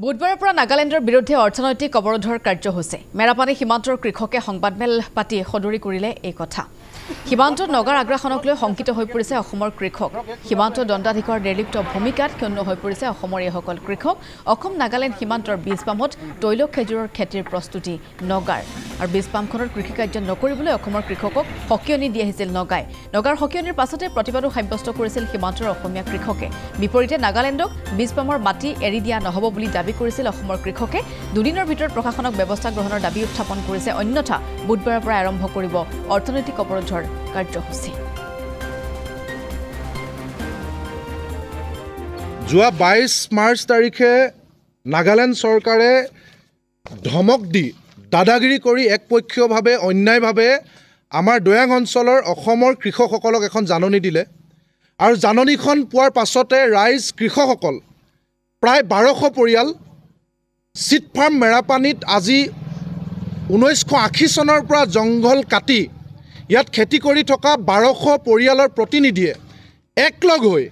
বুধবাৰৰ পৰা নাগালেণ্ডৰ বিৰুদ্ধে অৰ্থনৈতিক অৱৰোধৰ কাৰ্যসূচী মেৰাপানী সীমান্তৰ কৃষকে সংবাদমেল পাতি সদৰি কৰিলে এই কথা সীমান্তৰ নগাৰ আগ্ৰাসনক লৈ শংকিত হৈ পৰিছে অসমৰ কৃষক সীমান্ত দণ্ডাধিকাৰ নিৰ্লিপ্ত ভূমিকাত ক্ষুণ্ণ হৈ পৰিছে অসমৰ এইসকল কৃষক অসম নাগালেণ্ড সীমান্তৰ বীজপামত তৈল খেজুৰৰ খেতিৰ প্ৰস্তুতি নগাৰ আৰু বীজপামখনৰ কৃষি কাৰ্য নকৰিবলৈ অসমৰ কৃষকক হকিয়নি দি আহিছিল নগাৰ হকিয়নিৰ পাছতে প্ৰতিবাদো সাব্যস্ত কৰিছিল সীমান্তৰ অসমীয়া কৃষকে বিপৰীতে নাগালেণ্ডক বীজপামৰ মাটি এৰি দিয়া নহব বুলি দাবী কৰিছিল অসমৰ কৃষকে দুদিনৰ ভিতৰত প্ৰশাসনক ব্যৱস্থা গ্ৰহণৰ দাবী উত্থাপন কৰিছে অন্যথা বুধবাৰৰ পৰা আৰম্ভ কৰিব অৰ্থনৈতিক অৱৰোধৰ কাৰ্যসূচী যোৱা 22 মাৰ্চ তাৰিখে নাগালেণ্ড চৰকাৰে ধমক দি দাদাগিৰি কৰি একপক্ষীয়ভাৱে অন্যায়ভাৱে আমাৰ দয়াং অঞ্চলৰ অসমৰ কৃষকসকলক এখন জাননী দিলে আৰু জাননীখন পোৱাৰ পাছতে ৰাইজ কৃষকসকল প্ৰায় 1200 পৰিয়াল চিট ফাৰ্ম মেৰাপানীত আজি 1980 চনৰ পৰা জংঘল কাটি ইয়াত খেতি কৰি থকা 1200 পৰিয়ালৰ প্ৰতিনিধিয়ে একলগ হৈ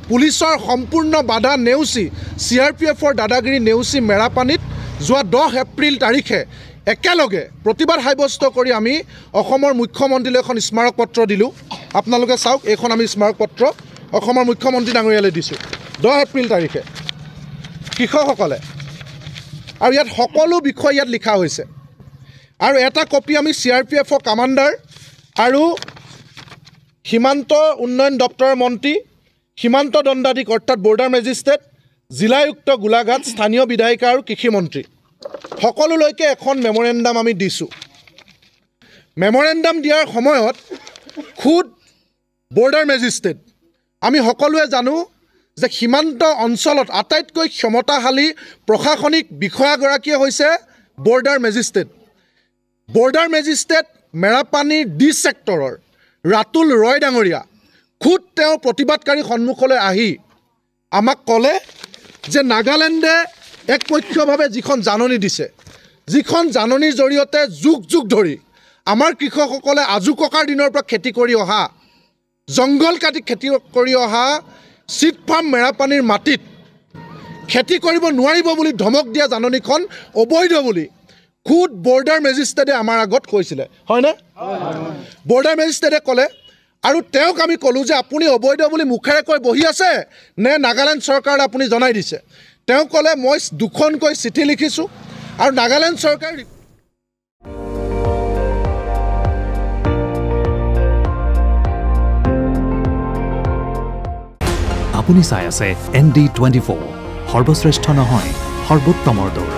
পুলিচৰ সম্পূৰ্ণ বাধা নেউচি CRPFৰ দাদাগিৰি নেউচি মেৰাপানীত যোৱা 10 এপ্ৰিল তাৰিখে একেলগে প্ৰতিবাদ সাব্যস্ত কৰি আমি অসমৰ মুখ্যমন্ত্ৰীলৈ এখন স্মাৰক পত্ৰ দিলোঁ আপোনালোকে চাওক এইখন আমি স্মাৰক পত্ৰ অসমৰ মুখ্যমন্ত্ৰী ডাঙৰীয়ালৈ দিছোঁ 10 এপ্ৰিল তাৰিখে কৃষকসকলে আৰু ইয়াত সকলো বিষয় ইয়াত লিখা হৈছে আৰু এটা কপি আমি CRPFৰ কমাণ্ডাৰ আৰু সীমান্ত উন্নয়ন দপ্তৰৰ মন্ত্ৰী সীমান্ত দণ্ডাধীশ অৰ্থাৎ বৰ্ডাৰ মেজিষ্ট্ৰেট জিলায়ুক্ত গোলাঘাট স্থানীয় বিধায়িকা আৰু কৃষি মন্ত্ৰী সকলোলৈকে এখন মেমৰেণ্ডাম আমি দিছোঁ মেমৰেণ্ডাম দিয়াৰ সময়ত খুদ বৰ্ডাৰ মেজিষ্ট্ৰেট আমি সকলোৱে জানো যে সীমান্ত অঞ্চলত আটাইতকৈ ক্ষমতাশালী প্ৰশাসনিক বিষয়াগৰাকীয়ে হৈছে বৰ্ডাৰ মেজিষ্ট্ৰেট মেৰাপানীৰ ডি ছেক্টৰৰ ৰাতুল ৰয় ডাঙৰীয়া খুদ তেওঁ প্ৰতিবাদকাৰী সন্মুখলৈ আহি আমাক ক'লে যে নাগালেণ্ডে একপক্ষীয়ভাৱে যিখন জাননী দিছে যিখন জাননীৰ জৰিয়তে যুগ ধৰি আমাৰ কৃষকসকলে আজু ককাৰ দিনৰ পৰা খেতি কৰি অহা জংঘল কাটি খেতি কৰি অহা চিট ফাৰ্ম মেৰাপানীৰ মাটিত খেতি কৰিব নোৱাৰিব বুলি ধমক দিয়া জাননীখন অবৈধ বুলি খুদ বৰ্ডাৰ মেজিষ্ট্ৰেটে আমাৰ আগত কৈছিলে হয়নে বৰ্ডাৰ মেজিষ্ট্ৰেটে ক'লে আৰু তেওঁক আমি ক'লোঁ যে আপুনি অবৈধ বুলি মুখেৰে কৈ বহি আছে নে নাগালেণ্ড চৰকাৰক আপুনি জনাই দিছে তেওঁ ক'লে মই দুখনকৈ চিঠি লিখিছোঁ আৰু নাগালেণ্ড চৰকাৰ আপুনি চাই আছে ND24 সৰ্বশ্ৰেষ্ঠ নহয় সৰ্বোত্তমৰ দৌৰ